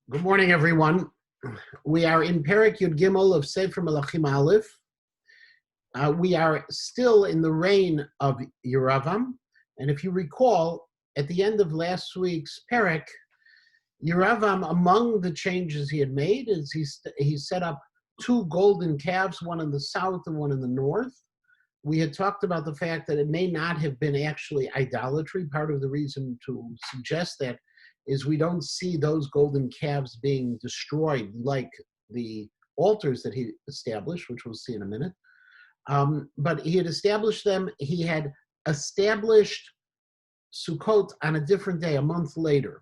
Good morning, everyone. We are in Perek Yud Gimel of Sefer Melachim Aleph. We are still in the reign of Yeravam. And if you recall, at the end of last week's Perek, Yeravam, among the changes he had made, is he set up two golden calves, one in the south and one in the north. We had talked about the fact that it may not have been actually idolatry. Part of the reason to suggest that is we don't see those golden calves being destroyed like the altars that he established, which we'll see in a minute. But he had established them. He had established Sukkot on a different day, a month later,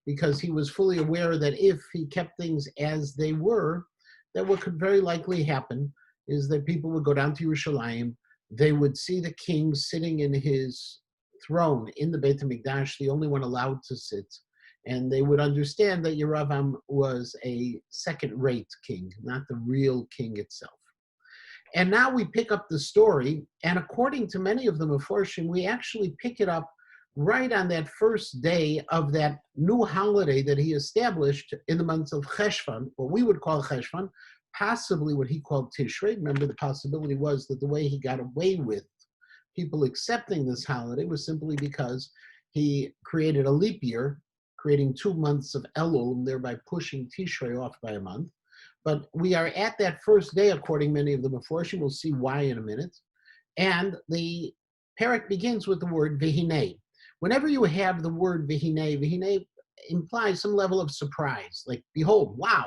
because he was fully aware that if he kept things as they were, that what could very likely happen is that people would go down to Yerushalayim. They would see the king sitting in his throne in the Beit HaMikdash, the only one allowed to sit, and they would understand that Yeravam was a second-rate king, not the real king itself. And now we pick up the story, and according to many of the Meforshim, we actually pick it up right on that first day of that new holiday that he established in the month of Cheshvan, what we would call Cheshvan, possibly what he called Tishrei. Remember, the possibility was that the way he got away with people accepting this holiday was simply because he created a leap year, creating 2 months of Elul, and thereby pushing Tishrei off by a month. But we are at that first day, according to many of the Meforshim. We'll see why in a minute. And the Perek begins with the word Vehine. Whenever you have the word Vehine, Vehine implies some level of surprise, like, behold, wow,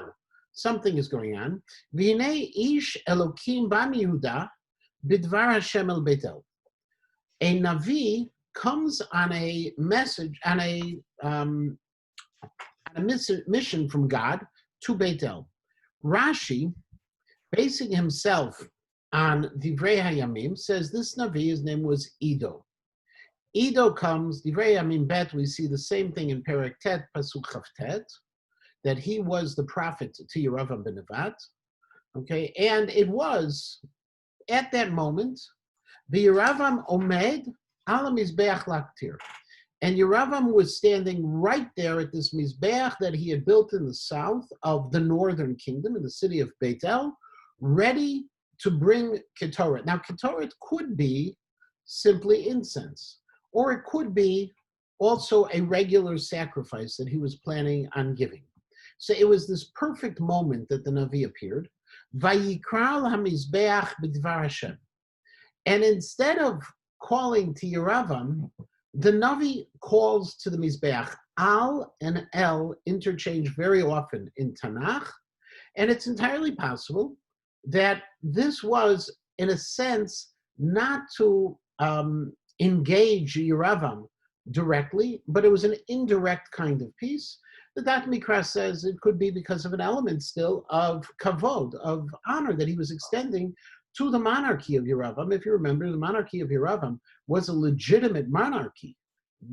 something is going on. V'hinei ish Elokim bam Yehuda bidvar Hashem el Beitel. A Navi comes on a message, on a mission from God to Beitel. Rashi, basing himself on Divrei Hayamim, says this Navi, his name was Ido. Ido comes, Divrei Hayamim Bet, we see the same thing in Perek Tet, Pasuk Chav Tet, that he was the prophet to Yeravam ben Nevat, okay? And it was, at that moment, the Yeravam Omed ala Mizbeach Laktir. And Yeravam was standing right there at this Mizbeach that he had built in the south of the northern kingdom, in the city of Beitel, ready to bring Ketoret. Now, Ketoret could be simply incense, or it could be also a regular sacrifice that he was planning on giving. So it was this perfect moment that the Navi appeared. Vayikral hamizbeach b'dvar Hashem. And instead of calling to Yeravam, the Navi calls to the Mizbeach. Al and El interchange very often in Tanakh, and it's entirely possible that this was, in a sense, not to engage Yeravam directly, but it was an indirect kind of piece. The Dat Mikra says it could be because of an element still of kavod, of honor that he was extending to the monarchy of Yeravam. If you remember, the monarchy of Yeravam was a legitimate monarchy.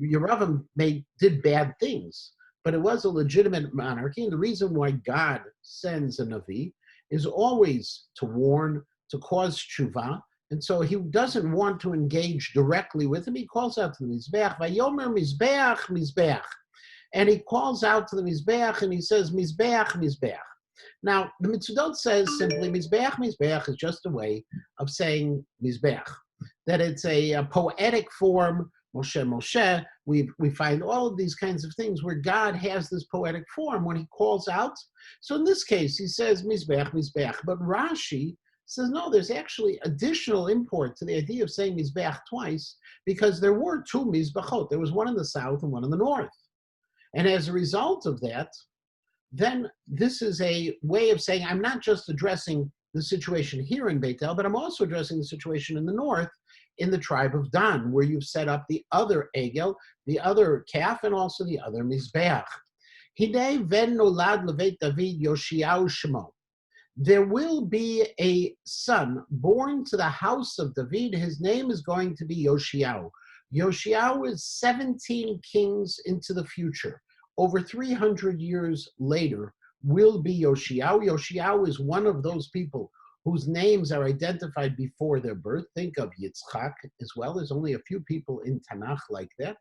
Yeravam did bad things, but it was a legitimate monarchy. And the reason why God sends a Navi is always to warn, to cause tshuva. And so he doesn't want to engage directly with him. He calls out to the Mizbeach, Vayomer Mizbeach, Mizbeach. And he calls out to the Mizbeach and he says, Mizbeach, Mizbeach. Now, the Mitzvot says simply, Mizbeach, Mizbeach is just a way of saying Mizbeach, that it's a poetic form, Moshe, Moshe. We find all of these kinds of things where God has this poetic form when he calls out. So in this case, he says Mizbeach, Mizbeach. But Rashi says, no, there's actually additional import to the idea of saying Mizbeach twice, because there were two Mizbachot. There was one in the south and one in the north. And as a result of that, then this is a way of saying, I'm not just addressing the situation here in Beitel, but I'm also addressing the situation in the north, in the tribe of Dan, where you've set up the other Egel, the other calf, and also the other Mizbeach. Hidei ven nolad levet David Yoshiau Shemo. There will be a son born to the house of David. His name is going to be Yoshiau. Yoshiau is 17 kings into the future. Over 300 years later will be Yoshiau. Yoshiau is one of those people whose names are identified before their birth. Think of Yitzchak as well. There's only a few people in Tanakh like that.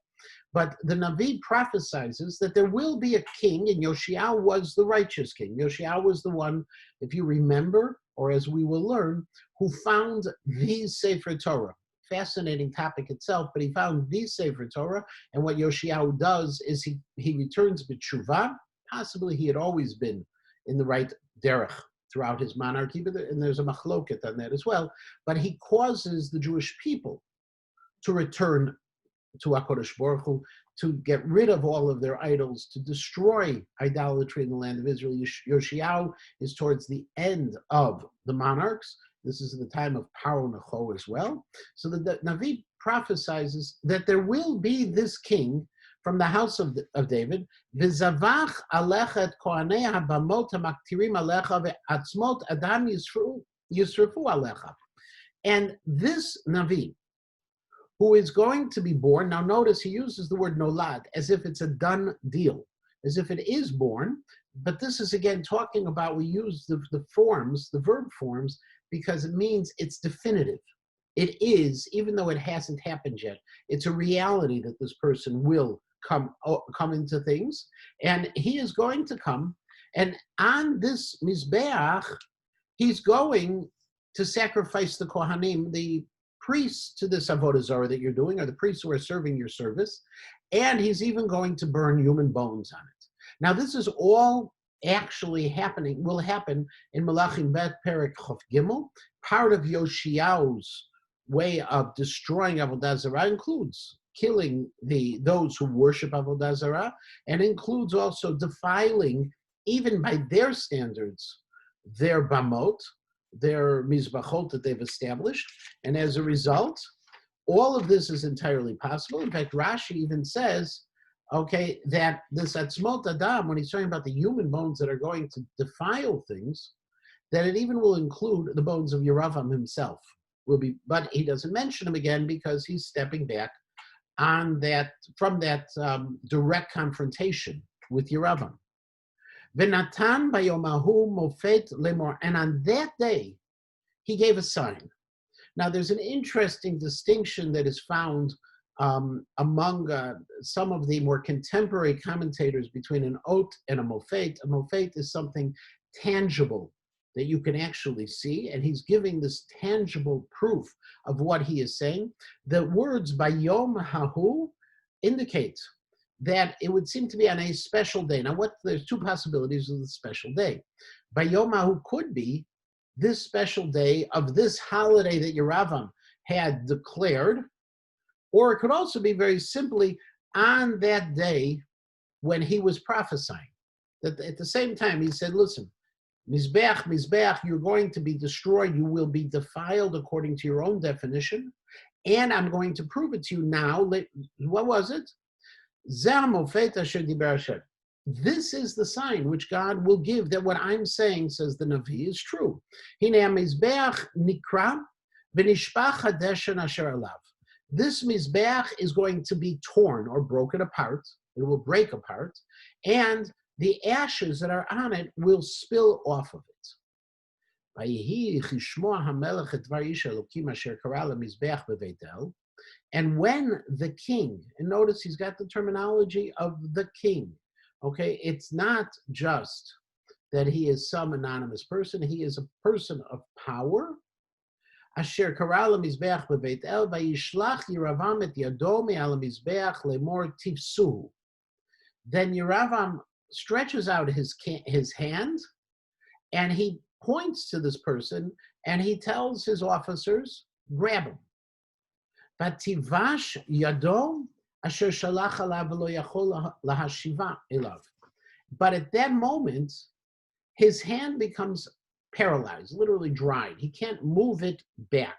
But the Navi prophesizes that there will be a king, and Yoshiao was the righteous king. Yoshiao was the one, if you remember, or as we will learn, who found the Sefer Torah. Fascinating topic itself, but he found the Sefer Torah, and what Yoshiao does is he returns b'tshuva. Possibly he had always been in the right derech throughout his monarchy, and there's a machloket on that as well, but he causes the Jewish people to return to HaKadosh Baruch Hu, to get rid of all of their idols, to destroy idolatry in the land of Israel. Yoshiao is towards the end of the monarchs. This is the time of Paro Necho as well. So the Navi prophesizes that there will be this king from the house of David. V'zavach alecha et kohanei habamot hamaktirim alecha ve'atzmot adam yisrafu alecha. And this Navi, who is going to be born, now notice he uses the word nolad as if it's a done deal, as if it is born, but this is again talking about, we use the forms, the verb forms, because it means it's definitive. It is, even though it hasn't happened yet, it's a reality that this person will come into things, and he is going to come, and on this Mizbeach, he's going to sacrifice the Kohanim, the priests, to this Avodah Zarah that you're doing, or the priests who are serving your service, and he's even going to burn human bones on it. Now, this is all actually will happen in Melachim Bet Perek Chof Gimel. Part of Yoshiao's way of destroying Avodah Zarah includes killing those who worship Avodah Zarah, and includes also defiling, even by their standards, their bamot, their mizbachot that they've established, and as a result, all of this is entirely possible. In fact, Rashi even says, okay, that this atzmot adam, when he's talking about the human bones that are going to defile things, that it even will include the bones of Yeravam himself. But he doesn't mention him again because he's stepping back on that, from that direct confrontation with Yeravam. V'natan bayomahu mofet lemor, and on that day, he gave a sign. Now, there's an interesting distinction that is found among some of the more contemporary commentators between an ot and a mofet. A mofet is something tangible that you can actually see, and he's giving this tangible proof of what he is saying. The words bayom hahu indicate that it would seem to be on a special day. Now, there's two possibilities of the special day. Bayom hahu could be this special day of this holiday that Yeravam had declared, or it could also be very simply on that day when he was prophesying. That at the same time he said, listen, Mizbeach, you're going to be destroyed, you will be defiled according to your own definition, and I'm going to prove it to you now. What was it? This is the sign which God will give, that what I'm saying, says the Navi, is true. This Mizbeach is going to be torn or broken apart. It will break apart, and the ashes that are on it will spill off of it. And when the king, and notice he's got the terminology of the king, okay, it's not just that he is some anonymous person, he is a person of power. Asher karala mizbeach beveit el vayishlach Yeravam et yado me'al mizbeach lemor tifsuhu. Then Yeravam stretches out his hand, and he points to this person, and he tells his officers, grab him. Vativash yado asher shalach alav v'lo yachol lahashiva elav. But at that moment, his hand becomes paralyzed, literally dried. He can't move it back.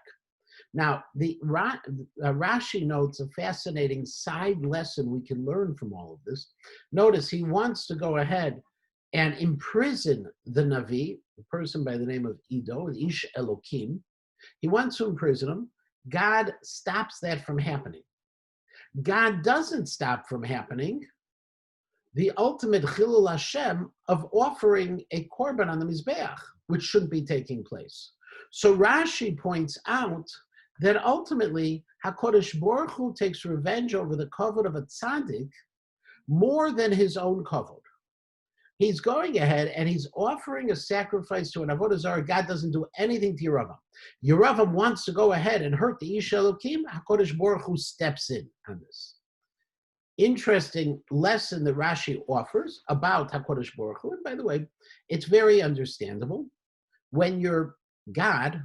Now, the Rashi notes a fascinating side lesson we can learn from all of this. Notice he wants to go ahead and imprison the Navi, a person by the name of Ido, Ish Elokim. He wants to imprison him. God stops that from happening. God doesn't stop from happening the ultimate Chilul Hashem of offering a korban on the Mizbeach, which shouldn't be taking place. So Rashi points out that ultimately HaKadosh Baruch Hu takes revenge over the kavod of a tzaddik more than his own kavod. He's going ahead and he's offering a sacrifice to an avodah zarah. God doesn't do anything to Yeravam. Yeravam wants to go ahead and hurt the Ish Elokim. HaKadosh Baruch Hu steps in on this. Interesting lesson that Rashi offers about HaKadosh Baruch Hu. And by the way, it's very understandable. When you're God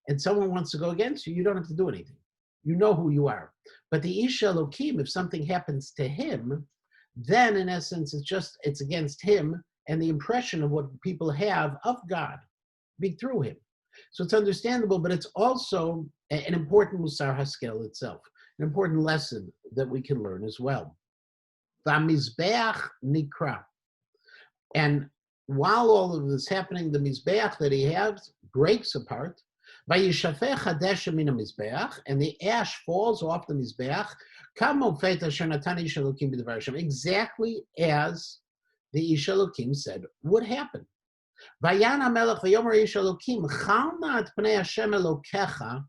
and someone wants to go against you, you don't have to do anything. You know who you are. But the Ish Elokim, if something happens to him, then in essence, it's against him and the impression of what people have of God be through him. So it's understandable, but it's also an important Musar Haskel itself, an important lesson that we can learn as well. V'amizbeach nikra. And while all of this is happening, the Mizbeach that he has breaks apart. Vayishafech hadesha min hamizbeach, and the ash falls off the Mizbeach, exactly as the Ish Elokim said would happen. Vayan HaMelech v'yomer Ish Elokim, chal na et pnei Hashem Elokecha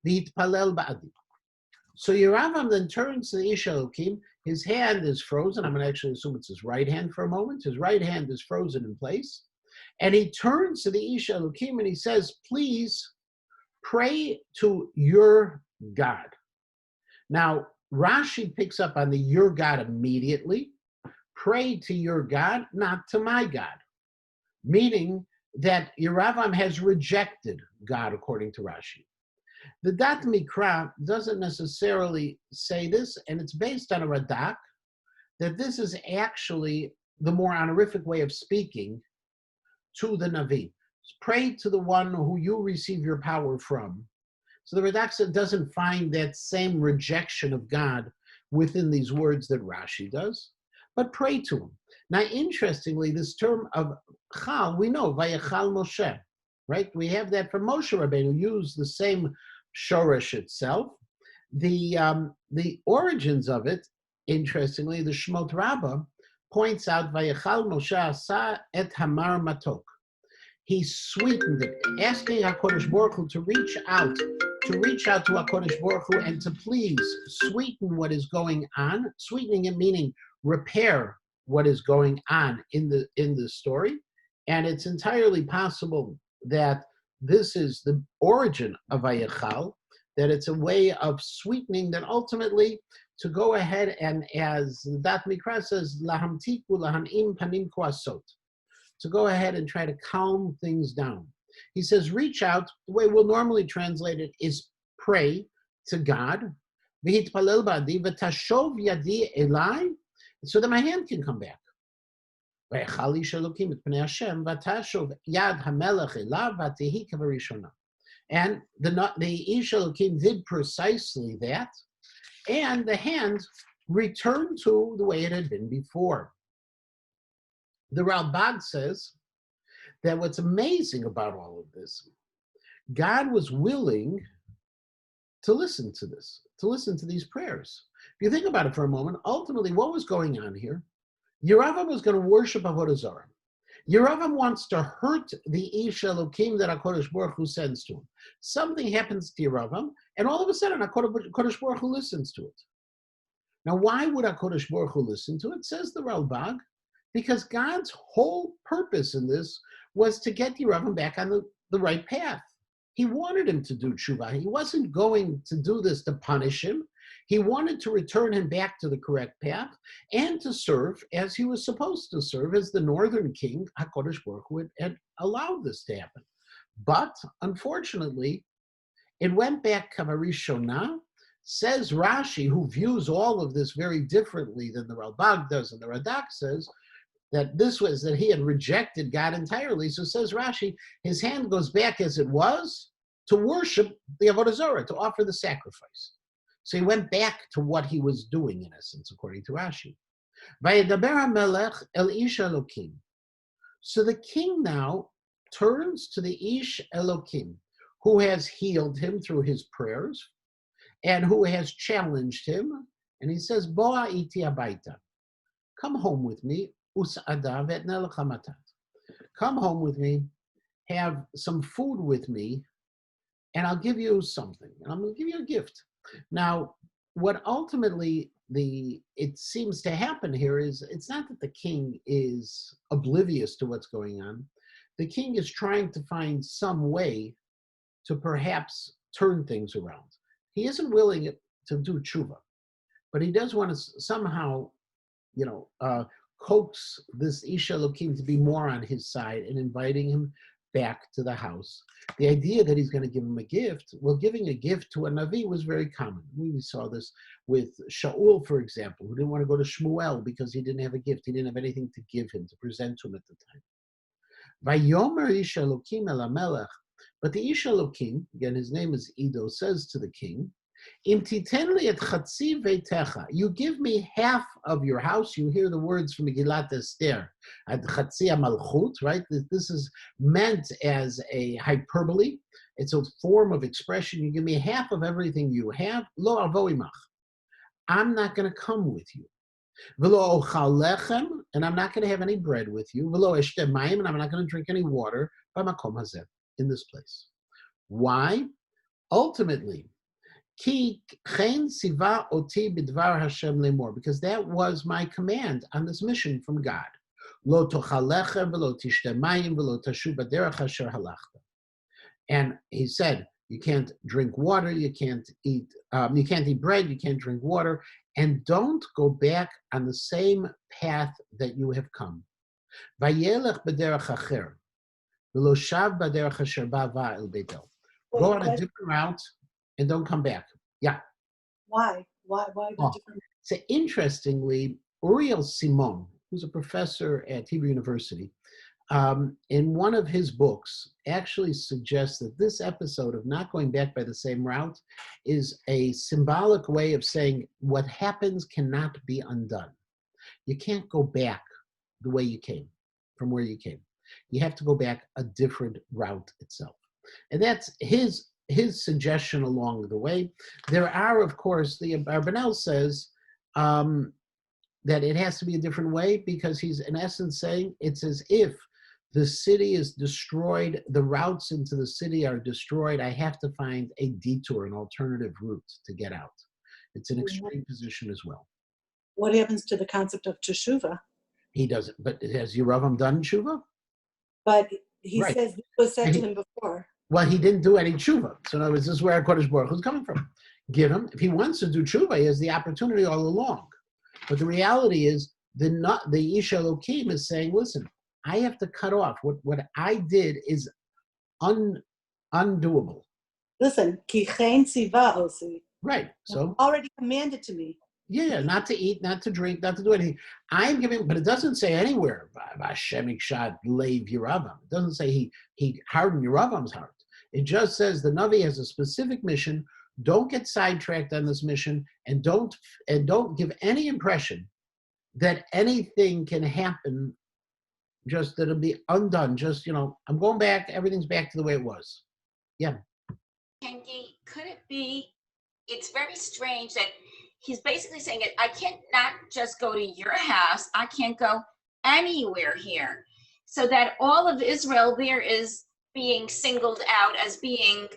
v'yitpalel ba'adi. So Yeravam then turns to the Ish Elokim. His hand is frozen. I'm going to actually assume it's his right hand for a moment. His right hand is frozen in place. And he turns to the Ish Elokim and he says, please pray to your God. Now, Rashi picks up on the your God immediately. Pray to your God, not to my God. Meaning that Yeravam has rejected God, according to Rashi. The Dat Mikra doesn't necessarily say this, and it's based on a Radak, that this is actually the more honorific way of speaking to the Navi. Pray to the one who you receive your power from. So the Radak doesn't find that same rejection of God within these words that Rashi does, but pray to him. Now, interestingly, this term of chal, we know, vayachal Moshe, right? We have that from Moshe Rabbeinu, used the same shoresh itself. The origins of it, interestingly, the Shmot Rabbah points out, vayachal Moshe asa et hamar matok. He sweetened it, asking HaKadosh Baruch Hu to reach out to HaKadosh Baruch Hu and to please sweeten what is going on. Sweetening it meaning repair what is going on in the story. And it's entirely possible that this is the origin of Vayachal, that it's a way of sweetening that ultimately to go ahead and, as the Dat Mikra says, lahamtiku lahanim panim kwasot, to go ahead and try to calm things down. He says, reach out. The way we'll normally translate it is pray to God, v'hitpalel ba'adi v'tashov yadi elai, so that my hand can come back. V'echal ish Elokim et pnei Hashem v'tashov yad hamelech elav v'tehi k'varishona. And the Ish Elokim did precisely that, and the hand returned to the way it had been before. The Ralbag says that what's amazing about all of this, God was willing to listen to this, to listen to these prayers. If you think about it for a moment, ultimately what was going on here? Yeravam was going to worship Avodah Zarah. Yeravam wants to hurt the Ish Elokim that HaKadosh Baruch Hu sends to him. Something happens to Yeravam, and all of a sudden HaKadosh Baruch Hu listens to it. Now, why would HaKadosh Baruch Hu listen to it? Says the Ralbag, because God's whole purpose in this was to get Yeravam back on the right path. He wanted him to do tshuva. He wasn't going to do this to punish him. He wanted to return him back to the correct path and to serve as he was supposed to serve as the northern king. HaKadosh Baruch Hu had allowed this to happen. But unfortunately, it went back kavarishona. Says Rashi, who views all of this very differently than the Ralbag does, and the Radak says that this was that he had rejected God entirely. So says Rashi, his hand goes back as it was to worship the Avodah Zarah, to offer the sacrifice. So he went back to what he was doing, in essence, according to Rashi. Vayedaber HaMelech el Ish Elokim. So the king now turns to the Ish Elokim, who has healed him through his prayers, and who has challenged him, and he says, Boa iti abaita. Come home with me, us'ada ve'etneh lecha matat. Come home with me, have some food with me, and I'll give you something. And I'm going to give you a gift. Now, what ultimately it seems to happen here is it's not that the king is oblivious to what's going on. The king is trying to find some way to perhaps turn things around. He isn't willing to do tshuva, but he does want to somehow, coax this Isha Elokim to be more on his side and inviting him back to the house. The idea that he's going to give him a gift, well, giving a gift to a Navi was very common. We saw this with Shaul, for example, who didn't want to go to Shmuel because he didn't have a gift. He didn't have anything to give him, to present to him at the time. Vayomer Isha Elokim el HaMelech. But the Isha Elokim, again, his name is Ido, says to the king, Im titenli et chatzi veitecha. You give me half of your house. You hear the words from Megillat Esther, ad chatzi malchut, right? This is meant as a hyperbole. It's a form of expression. You give me half of everything you have. Lo avo imach. I'm not going to come with you. V'lo ochal lechem, and I'm not going to have any bread with you. V'lo eshte mayim, and I'm not going to drink any water. B'makom hazeh, in this place. Why? Ultimately, Ki chen siva oti b'dvar Hashem lemor, because that was my command on this mission from God. Lo tochal lechem v'lo tishte mayim v'lo tashu b'derech asher halachta. And he said, you can't drink water, you can't eat bread, you can't drink water, and don't go back on the same path that you have come. Vayelech b'derech acher v'lo shav b'derech asher ba'va el beitel. Go on a different route and don't come back. Yeah. Why? Why the different? So interestingly, Uriel Simon, who's a professor at Hebrew University, in one of his books, actually suggests that this episode of not going back by the same route is a symbolic way of saying what happens cannot be undone. You can't go back the way you came, from where you came. You have to go back a different route itself. And that's his suggestion along the way. There are, of course, the Abarbanel says that it has to be a different way because he's in essence saying it's as if the city is destroyed, the routes into the city are destroyed. I have to find a detour, an alternative route to get out. It's an extreme position as well. What happens to the concept of teshuva? He doesn't, but has Yeravam done tshuva? But he says this was said to him before. Well, he didn't do any tshuva. So in other words, this is where Kodesh Baruch Hu is coming from. Give him, if he wants to do tshuva, he has the opportunity all along. But the reality is, the Isha Elokim is saying, listen, I have to cut off. What I did is undoable. Listen, ki chen tziva osi. Right. So already commanded to me. Yeah, not to eat, not to drink, not to do anything. I'm giving, but it doesn't say anywhere, Hashem ikshad leiv Yeravam. It doesn't say he hardened Yeravam's heart. It just says the Navi has a specific mission. Don't get sidetracked on this mission, and don't give any impression that anything can happen, just that it'll be undone. Just, I'm going back, everything's back to the way it was. Yeah. Kengi, could it be, it's very strange that he's basically saying I can't not just go to your house, I can't go anywhere here. So that all of Israel there is being singled out as being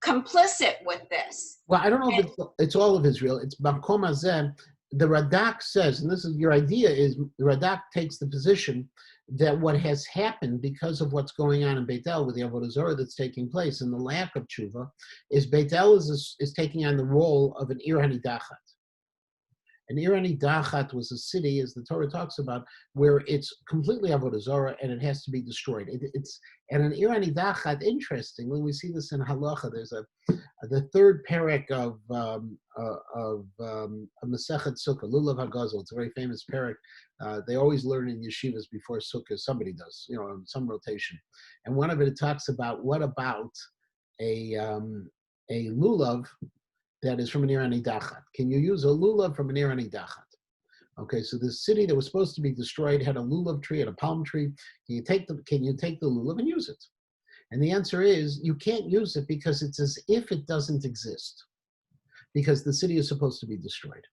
complicit with this. Well, I don't know if it's all of Israel. It's Makom Hazeh. The Radak says, and this is your idea, is the Radak takes the position that what has happened because of what's going on in Beit El with the Avodah Zarah that's taking place and the lack of tshuva is Beit El is taking on the role of an Ir Hanidachat. An Ir Hanidachat was a city, as the Torah talks about, where it's completely Avodah Zarah and it has to be destroyed. And an Ir Hanidachat, interestingly, we see this in Halacha. There's the third Perek of Masechet Sukkah, Lulav HaGazal. It's a very famous Perek. They always learn in yeshivas before Sukkah. Somebody does, in some rotation. And one of it talks about what about a lulav that is from an Ir Hanidachat? Can you use a lulav from an Ir Hanidachat? Okay, so the city that was supposed to be destroyed had a lulav tree and a palm tree. Can you take the lulav and use it? And the answer is you can't use it because it's as if it doesn't exist, because the city is supposed to be destroyed.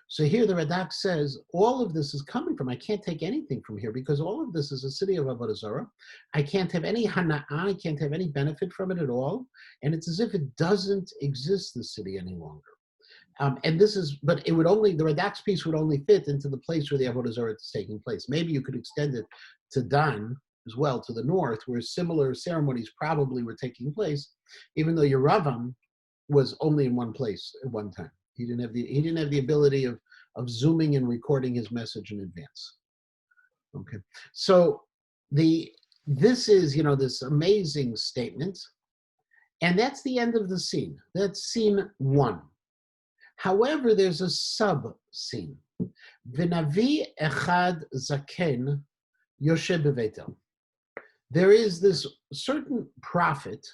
So here the Radak says, all of this is coming from, I can't take anything from here because all of this is a city of Avodah Zarah. I can't have any hana'ah, I can't have any benefit from it at all. And it's as if it doesn't exist, the city, any longer. And this is, but it would only, the Radak's piece would only fit into the place where the Avodah Zarah is taking place. Maybe you could extend it to Dan as well, to the north, where similar ceremonies probably were taking place, even though Yeravam was only in one place at one time. He didn't have the ability of zooming and recording his message in advance. Okay, so this is, this amazing statement, and that's the end of the scene. That's scene 1. However, there's a sub-scene. V'navi echad zaken yoshe bevetel. There is this certain prophet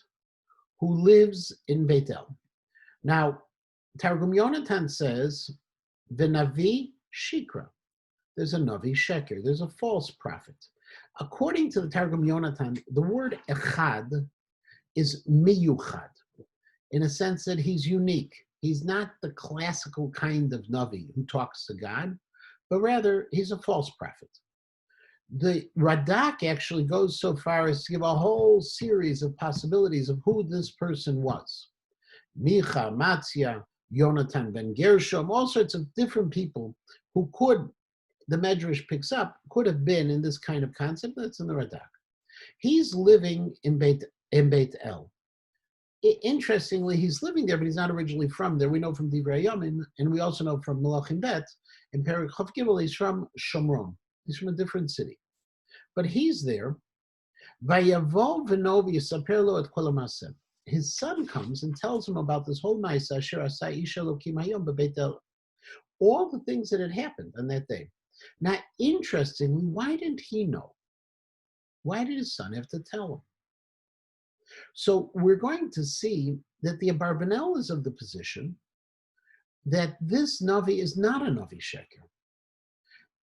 who lives in Beitel. Now, Targum Yonatan says, V'navi shikra. There's a navi sheker. There's a false prophet. According to the Targum Yonatan, the word echad is miyuchad, in a sense that he's unique. He's not the classical kind of navi who talks to God, but rather he's a false prophet. The Radak actually goes so far as to give a whole series of possibilities of who this person was. Micha, Matzia, Yonatan ben Gershom, all sorts of different people who could, the Medrash picks up, could have been in this kind of concept. That's in the Radak. He's living in Beit El. Interestingly, he's living there, but he's not originally from there. We know from Divrei Yamim, and we also know from Melachim Bet, in Perek Chav Gimel, he's from Shomron. He's from a different city. But he's there. Vayavo v'no v'yisaper lo et kol ha'maseh. His son comes and tells him about this whole ma'aseh asher asa ish Elokim hayom bebeit El. All the things that had happened on that day. Now, interestingly, why didn't he know? Why did his son have to tell him? So we're going to see that the Abarbanel is of the position that this Navi is not a Navi Sheker.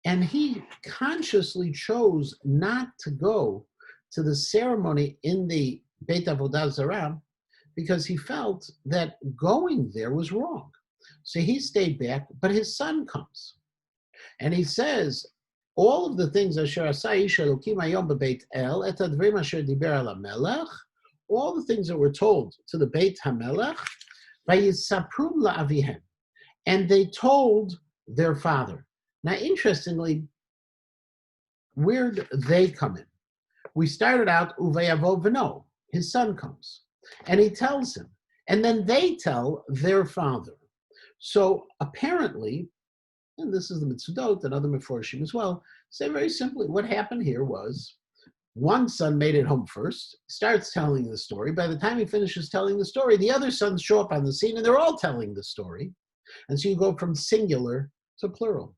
And he consciously chose not to go to the ceremony in the Beit Avodah Zarah because he felt that going there was wrong. So he stayed back, but his son comes. And he says, all of the things Asher Asa Ish Elokim Hayom Bebeit El, Et Advarim Asher Diber Al HaMelech, all the things that were told to the Beit HaMelech, Vayisaprum LaAvihem, and they told their father. Now, interestingly, where do they come in? We started out, Uvayavo V'no, his son comes, and he tells him, and then they tell their father. So apparently, and this is the Mitzvot and other Meforshim as well, say very simply, what happened here was, one son made it home first, starts telling the story. By the time he finishes telling the story, the other sons show up on the scene, and they're all telling the story. And so you go from singular to plural.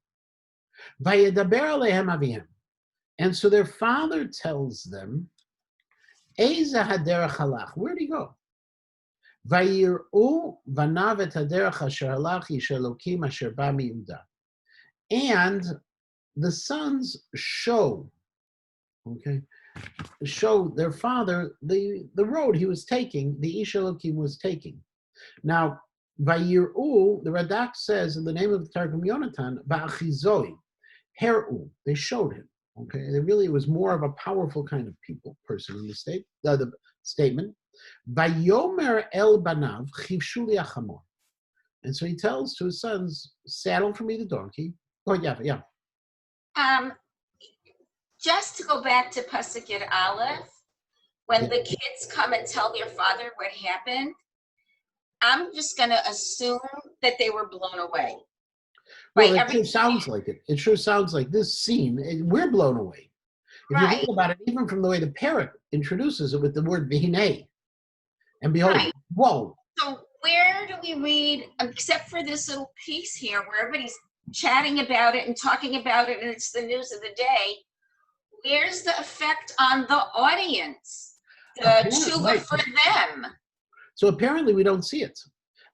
Vayedaber alehem avihem. And so their father tells them, Eza haderech halach. Where'd he go? Vayir'u vanav et haderech asher halach ish Elokim asher ba miYehuda. And the sons show their father the road he was taking, the Ish Elokim was taking. Now, Vayir'u, the Radak says in the name of the Targum Yonatan, Ba'achizoi, Her'u, they showed him. Okay, and it really was more of a powerful kind of person in the statement. Vayomer el banav chivshu li achamor. And so he tells to his sons, saddle for me the donkey. Oh, yeah. Just to go back to Pasuk Yud Aleph, when the kids come and tell their father what happened, I'm just going to assume that they were blown away. Well, it sure sounds like it. It sure sounds like this scene, we're blown away. If you think about it, even from the way the Perek introduces it with the word V'hinei, and behold, whoa. So where do we read, except for this little piece here where everybody's chatting about it and talking about it and it's the news of the day, where's the effect on the audience? The tshuva for them. So apparently we don't see it.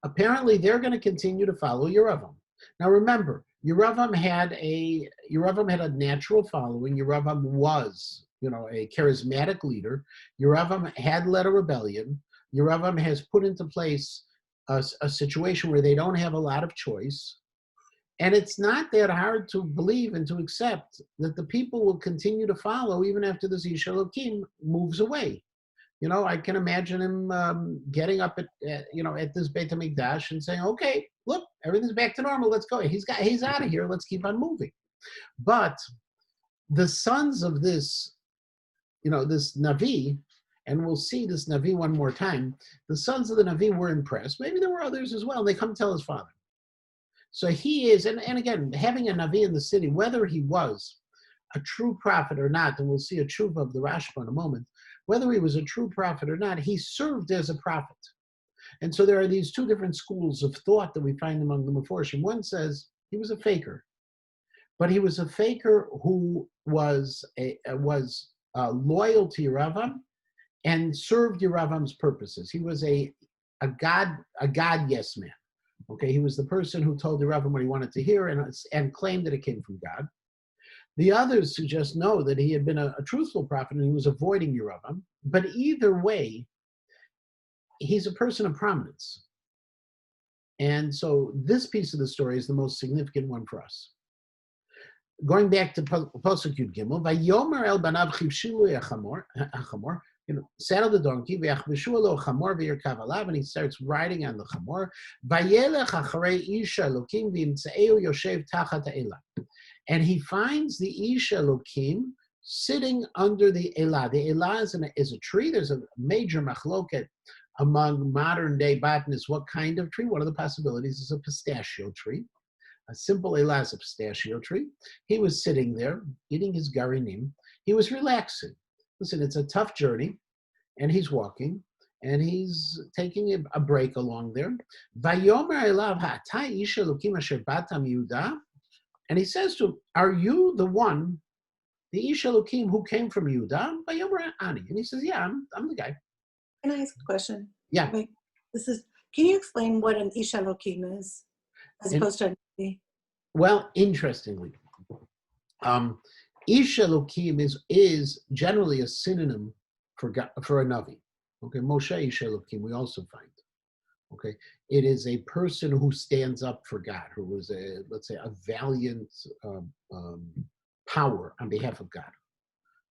Apparently they're going to continue to follow Yeravam. Now remember, Yeravam had a natural following. Yeravam was, a charismatic leader. Yeravam had led a rebellion. Yeravam has put into place a situation where they don't have a lot of choice. And it's not that hard to believe and to accept that the people will continue to follow even after this Ish Elokim moves away. I can imagine him getting up at this Beit HaMikdash and saying, "Okay, look, everything's back to normal. Let's go. He's out of here. Let's keep on moving." But the sons of this, this Navi, and we'll see this Navi one more time. The sons of the Navi were impressed. Maybe there were others as well. And they come tell his father. So he is, and again, having a Navi in the city, whether he was a true prophet or not, and we'll see a tshuva of the Rashba in a moment, whether he was a true prophet or not, he served as a prophet. And so there are these two different schools of thought that we find among the Meforshim. One says he was a faker, but he was a faker who was loyal to Yeravam and served Yeravam's purposes. He was a God yes man. Okay, he was the person who told Yeravam what he wanted to hear and claimed that it came from God. The others suggest no, that he had been a truthful prophet and he was avoiding Yeravam. But either way, he's a person of prominence. And so this piece of the story is the most significant one for us. Going back to Pasuk Yud Gimel, Vayomer el banav chivshilu hachamor, saddle the donkey, ve'achbeshu alo chamor ve'yirkav alav, and he starts riding on the chamor. Vayelech acharei isha elokim v'yimtze'eu yoshev tachat ha'elah. And he finds the Isha Elokim sitting under the Elah. The Elah is a tree. There's a major machloket among modern day botanists. What kind of tree? One of the possibilities is a pistachio tree. A simple Elah is a pistachio tree. He was sitting there eating his garinim. He was relaxing. Listen, it's a tough journey, and he's walking, and he's taking a break along there. Vayomer elav ha'ata Isha Elokim asher bata miYudah. And he says to him, "Are you the one, the Ish Elokim who came from Yehuda?" And he says, "Yeah, I'm the guy." Can I ask a question? Yeah. Wait, can you explain what an Ish Elokim is, as opposed to a Navi? Well, interestingly, Ish Elokim is generally a synonym for a Navi. Okay, Moshe Ish Elokim, we also find. Okay, it is a person who stands up for God, who was let's say a valiant power on behalf of God.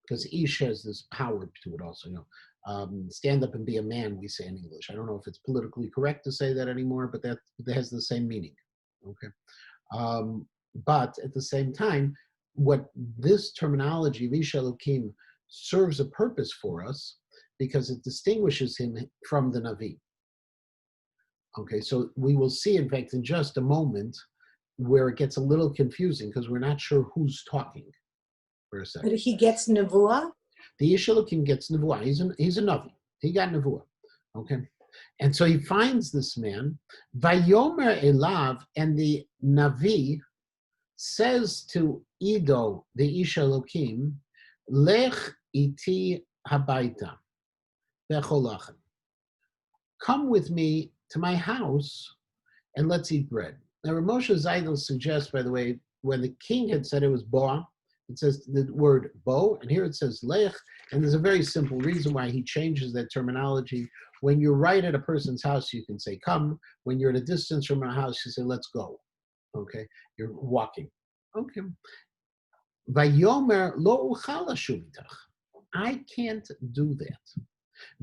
Because Ish has this power to it also, stand up and be a man, we say in English. I don't know if it's politically correct to say that anymore, but that has the same meaning. Okay, but at the same time, what this terminology of Ish Elokim serves a purpose for us because it distinguishes him from the Navi. Okay, so we will see, in fact, in just a moment, where it gets a little confusing because we're not sure who's talking for a second. But he gets Nevuah? The Ish Elokim gets Nevuah. He's a Navi. He got Nevuah. Okay, and so he finds this man, Vayomer Elav, and the Navi says to Ido, the Ish Elokim, Lech iti habaita, v'cholachem. Come with me to my house and let's eat bread. Now, Ramosha Zaydel suggests, by the way, when the king had said it was bo, it says the word bo, and here it says lech, and there's a very simple reason why he changes that terminology. When you're right at a person's house, you can say come. When you're at a distance from a house, you say let's go. Okay, you're walking. Okay. Vayomer lo uchal ashuv itach. I can't do that.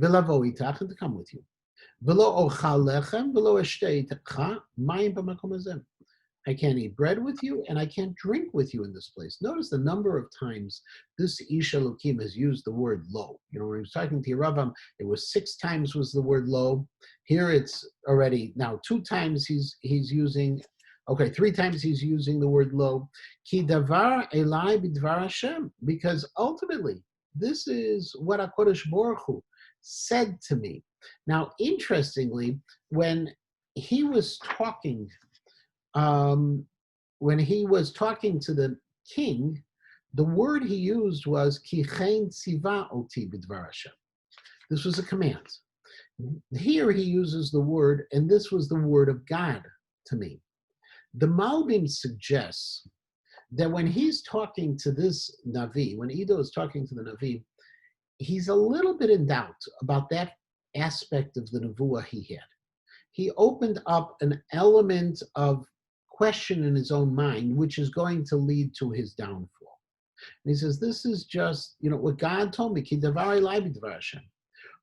V'lavo itach, and to come with you. I can't eat bread with you, and I can't drink with you in this place. Notice the number of times this Ish Elokim has used the word lo. When he was talking to Yeravam, it was 6 times was the word lo. Here it's already now 2 times he's using. Okay, 3 times he's using the word lo. Ki davar elai b'dvar Hashem, because ultimately this is what HaKadosh Baruch Hu said to me. Now, interestingly, when he was talking to the king, the word he used was ki chen tziva oti b'dvar Hashem. This was a command. Here he uses the word, and this was the word of God to me. The Malbim suggests that when he's talking to this Navi, when Ido is talking to the Navi, he's a little bit in doubt about that aspect of the Nevuah he had. He opened up an element of question in his own mind, which is going to lead to his downfall. And he says, this is just, what God told me. Ki davar elai b'dvar Hashem.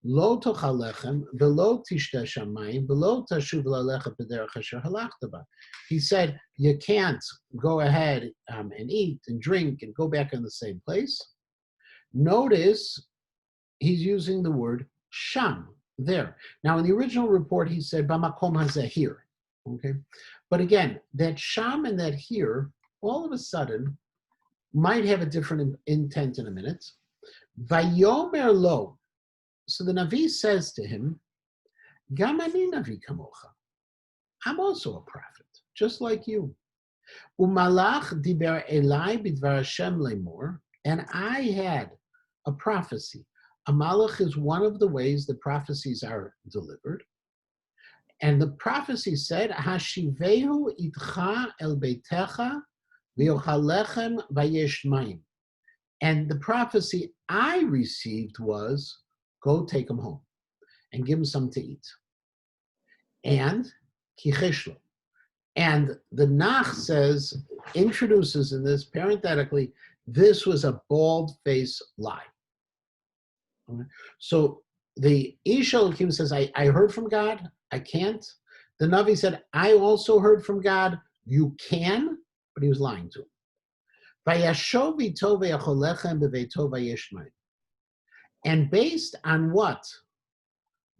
Lo tochal lechem, velo tishta shamayim, velo tashuv lalecha b'derech asher halachta ba. He said, you can't go ahead and eat and drink and go back in the same place. Notice he's using the word sham, there. Now, in the original report, he said, bamakom hazeh, here. Okay? But again, that sham and that here, all of a sudden, might have a different intent in a minute. Vayomer lo. So the Navi says to him, Gam ani Navi kamocha. I'm also a prophet, just like you. Umalach diber elai bidvar Hashem lemor. And I had a prophecy. A malach is one of the ways the prophecies are delivered. And the prophecy said, Hashivehu itcha el beitecha v'yochal lechem vayesh mayim. And the prophecy I received was, go take him home and give him something to eat. And kicheshlo. And the Nach introduces in this parenthetically, this was a bald-faced lie. Okay. So the Ish Elokim says, I heard from God, I can't. The Navi said, I also heard from God, you can, but he was lying to him. And based on what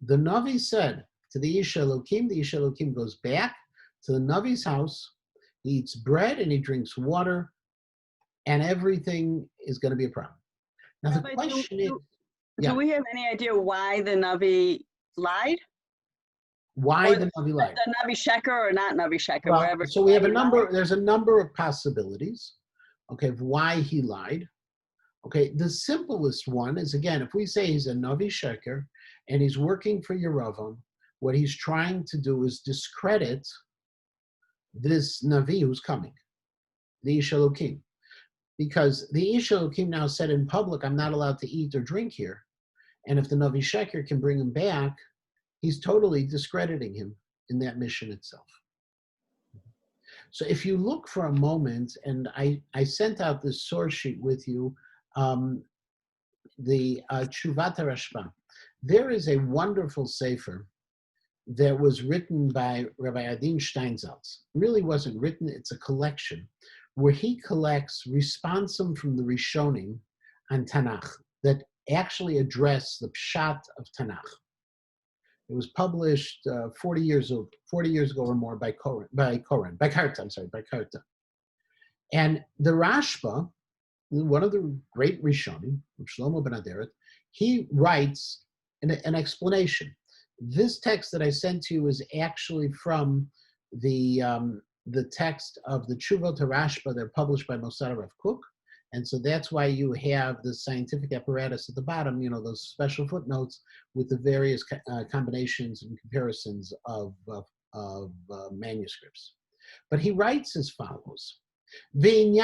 the Navi said to the Ish Elokim goes back to the Navi's house, he eats bread and he drinks water, and everything is going to be a problem. Now the question is, do we have any idea why the Navi lied? Why the Navi lied? The Navi Sheker or not Navi Sheker, Well, wherever. so we have there's a number of possibilities, okay, of why he lied. Okay, the simplest one is, again, if we say he's a Navi Sheker and he's working for Yeravam, what he's trying to do is discredit this Navi who's coming, the Ish Elokim. Because the Ish Elokim now said in public, I'm not allowed to eat or drink here. And if the Navi Sheker can bring him back, he's totally discrediting him in that mission itself. So if you look for a moment, and I sent out this source sheet with you, the Tshuvat HaRashba. There is a wonderful sefer that was written by Rabbi Adin Steinsaltz. Really wasn't written, it's a collection where he collects responsum from the Rishonim on Tanakh that actually address the pshat of Tanakh. It was published 40 years ago or more by Karta. And the Rashba, one of the great Rishonim, Shlomo ben Aderet, he writes an explanation. This text that I sent to you is actually from the text of the Tshuvot HaRashba. They're published by Mossad Rav Kook. And so that's why you have the scientific apparatus at the bottom, those special footnotes with the various combinations and comparisons of manuscripts. But he writes as follows. He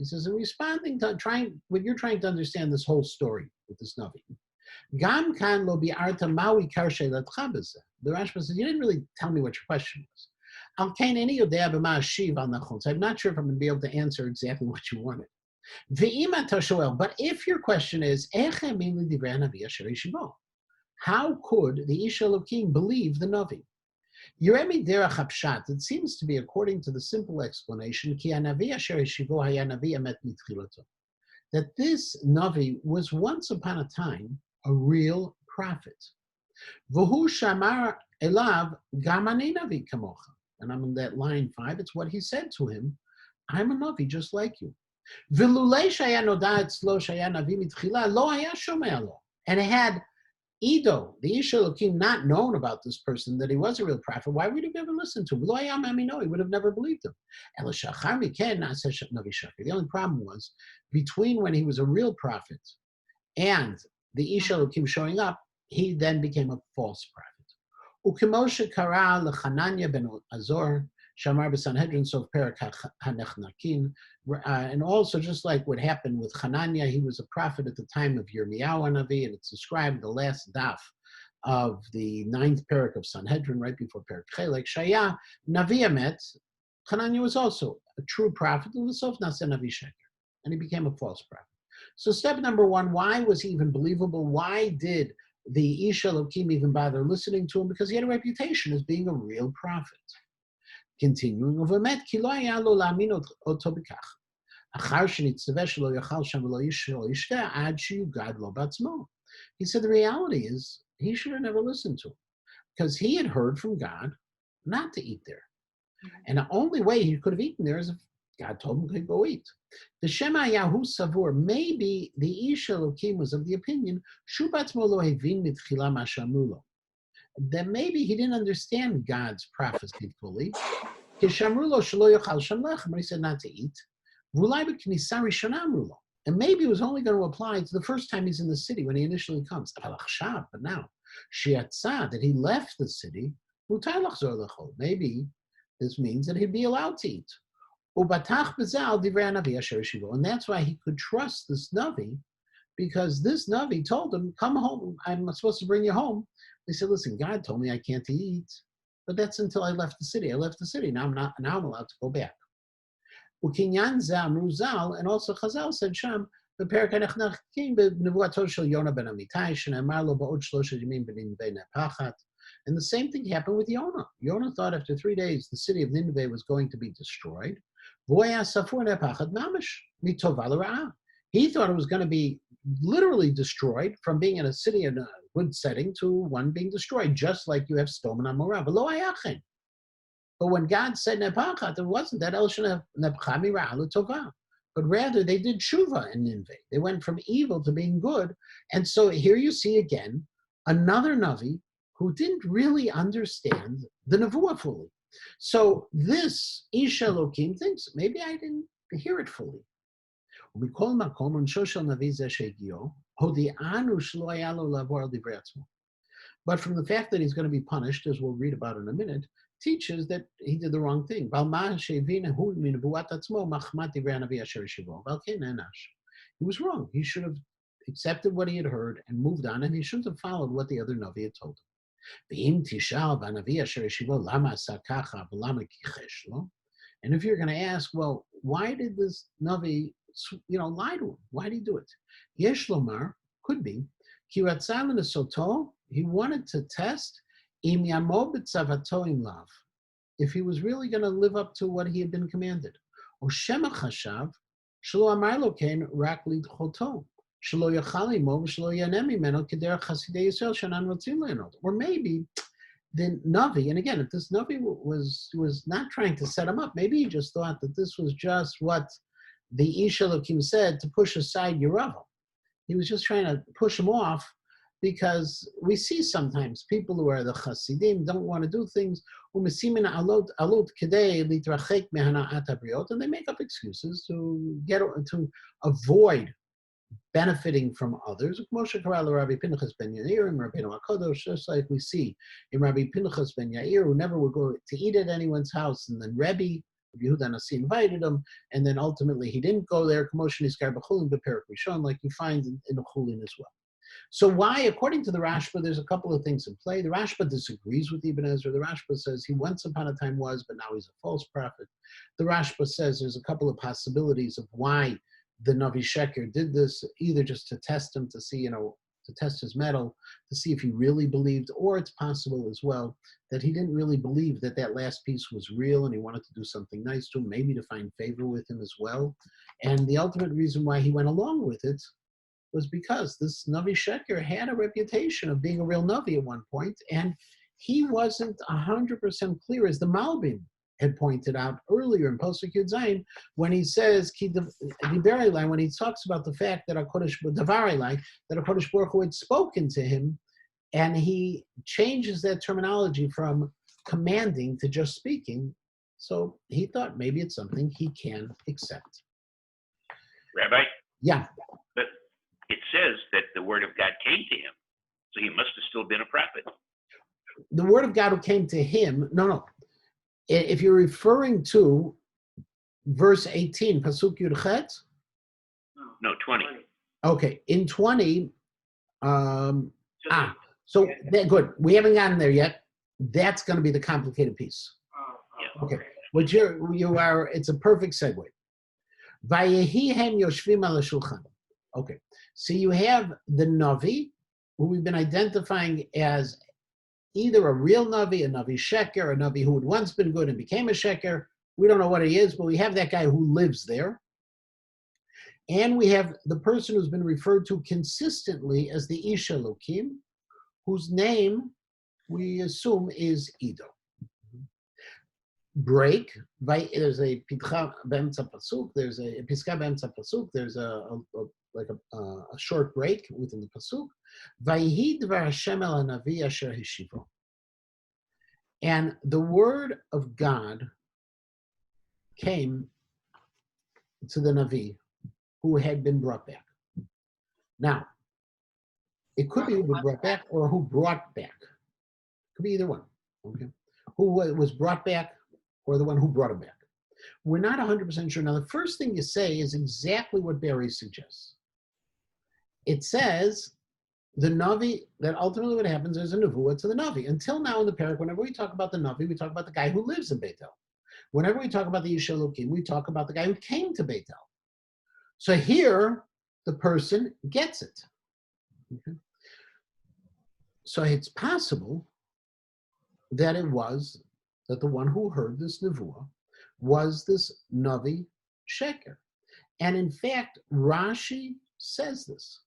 says, in responding to when you're trying to understand this whole story with this Navi, the Rashba says, you didn't really tell me what your question was. I'm not sure if I'm going to be able to answer exactly what you wanted. But if your question is, how could the Ish Elokim believe the Navi? Yeremi derech hapshat, it seems to be according to the simple explanation, that this Navi was once upon a time a real prophet. V'hu shamar elav gam ani navi kamocha. And I'm in that line 5, it's what he said to him, I'm a Navi just like you. V'lulei shaya noda etzlo shaya navi mitchila lo haya shomea lo. And it had Ido, the Ish Elokim, not known about this person, that he was a real prophet, why would he ever listen to him? He would have never believed him. The only problem was, between when he was a real prophet and the Ish Elokim showing up, he then became a false prophet. Ukemoshe kara leChananya ben Azor, Shamar b'Sanhedrin, so Perek HaNechnakin, and also just like what happened with Hananiah, he was a prophet at the time of Yirmiyahu Hanavi, and it's described the last daf of the 9th Perek of Sanhedrin, right before Perek Chelek, Shaya Navi Emet, Hananiah was also a true prophet, and he became a false prophet. So step number one, why was he even believable? Why did the Ish Elokim even bother listening to him? Because he had a reputation as being a real prophet. Continuing, he said the reality is he should have never listened to him because he had heard from God not to eat there. And the only way he could have eaten there is if God told him to go eat. The Shema Yahu Savur, maybe the Ish Elokim was of the opinion, that maybe he didn't understand God's prophecy fully. When he said not to eat, and maybe it was only going to apply to the first time he's in the city when he initially comes. But now, that he left the city, maybe this means that he'd be allowed to eat. And that's why he could trust this Navi, because this Navi told him, come home, I'm supposed to bring you home. They said, listen, God told me I can't eat, but that's until I left the city. I left the city, now I'm allowed to go back. And also Chazal said, Sham, the Perek came b'nevuato shel Yonah ben Amitai, shenemar lo ba'od shlosha yamim b'Nineveh nepachat. And the same thing happened with Yonah. Yonah thought after 3 days the city of Nineveh was going to be destroyed. He thought it was going to be literally destroyed from being in a city in a good setting to one being destroyed, just like you have Sodom and Amorah. But when God said nepachat, it wasn't that but rather they did tshuva in Nineveh. They went from evil to being good. And so here you see again another Navi who didn't really understand the Nevuah fully. So this Ish Elokim thinks, maybe I didn't hear it fully. But from the fact that he's going to be punished, as we'll read about in a minute, teaches that he did the wrong thing. He was wrong. He should have accepted what he had heard and moved on, and he shouldn't have followed what the other Navi had told him. And if you're going to ask, well, why did this Navi, lie to him? Why did he do it? Yesh Lomar, could be, he wanted to test if he was really going to live up to what he had been commanded. Or maybe the Navi, and again, if this Navi was not trying to set him up, maybe he just thought that this was just what the Ish Elokim said to push aside Yeravam. He was just trying to push him off, because we see sometimes people who are the Hasidim don't want to do things, and they make up excuses to avoid benefiting from others. Rabbi Pinchas ben Yair and Rabbeinu HaKadosh, just like we see in Rabbi Pinchas ben Yair, who never would go to eat at anyone's house, and then Rebbe Yehuda Nasi invited him, and then ultimately he didn't go there. Like you find in the Chulin as well. So why, according to the Rashba, there's a couple of things in play. The Rashba disagrees with Ibn Ezra. The Rashba says he once upon a time was, but now he's a false prophet. The Rashba says there's a couple of possibilities of why the Navi Sheker did this, either just to test him, to see, to test his mettle, to see if he really believed, or it's possible as well that he didn't really believe that that last piece was real and he wanted to do something nice to him, maybe to find favor with him as well. And the ultimate reason why he went along with it was because this Navi Sheker had a reputation of being a real Navi at one point, and he wasn't 100% clear, as the Malbim had pointed out earlier in Posuk Yud Zayin, when he says, when he talks about the fact that HaKadosh Baruch Hu had spoken to him, and he changes that terminology from commanding to just speaking, so he thought maybe it's something he can accept. Rabbi? Yeah. But it says that the word of God came to him, so he must have still been a prophet. The word of God who came to him, no. If you're referring to verse 18, Pasuk Yud Chet? No, 20. Okay, in 20, So good. We haven't gotten there yet. That's going to be the complicated piece. Yeah. Okay. What you are, it's a perfect segue. Vayehihem yoshvim al shulchan. Okay. So you have the Navi, who we've been identifying as either a real Navi, a Navi Sheker, a Navi who had once been good and became a Sheker. We don't know what he is, but we have that guy who lives there. And we have the person who's been referred to consistently as the Ish Elokim, whose name we assume is Ido. Break. There's a pitcha be'emtza pasuk. There's a piska be'emtza pasuk. There's a short break within the pasuk. Vayhi dvar Hashem el hanavi asher hishivo. And the word of God came to the Navi who had been brought back. Now, it could be who was brought back or who brought back. It could be either one. Okay, who was brought back or the one who brought him back. We're not 100% sure. Now, the first thing you say is exactly what Barry suggests. It says the Navi, that ultimately what happens is a nevuah to the Navi. Until now in the Perek, whenever we talk about the Navi, we talk about the guy who lives in Beit El. Whenever we talk about the Ish Elokim, we talk about the guy who came to Beit El. So here, the person gets it. Okay. So it's possible that it was that the one who heard this nevuah was this Navi Sheker. And in fact, Rashi says this.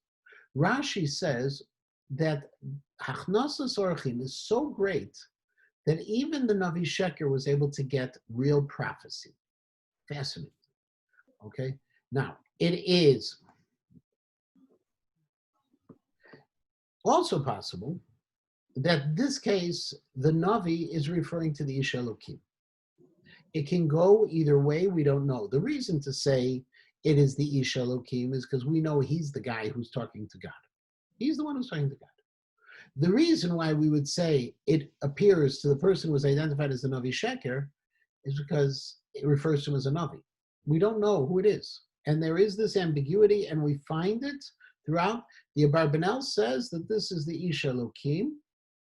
Rashi says that Hachnasas Orchim is so great that even the Navi Sheker was able to get real prophecy. Fascinating. Okay? Now, it is also possible that this case, the Navi is referring to the Ish Elokim. It can go either way, we don't know. The reason to say it is the Ish Elokim is because we know he's the guy who's talking to God. He's the one who's talking to God. The reason why we would say it appears to the person who was identified as the Navi Sheker is because it refers to him as a Navi. We don't know who it is. And there is this ambiguity, and we find it throughout. The Abarbanel says that this is the Ish Elokim,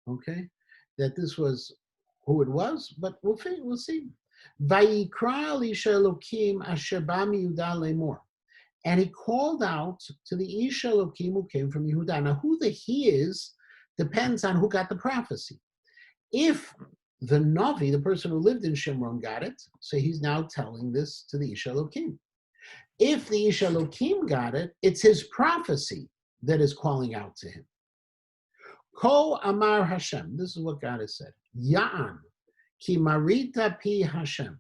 okay, that this was who it was, but we'll see. Vayikra Ish Elokim asher ba miYehuda lemor. And he called out to the Ish Elokim who came from Yehuda. Now, who the he is depends on who got the prophecy. If the Navi, the person who lived in Shimron, got it, so he's now telling this to the Ish Elokim. If the Ish Elokim got it, it's his prophecy that is calling out to him. Ko Amar Hashem, this is what God has said. Ya'an, ki marita pi Hashem,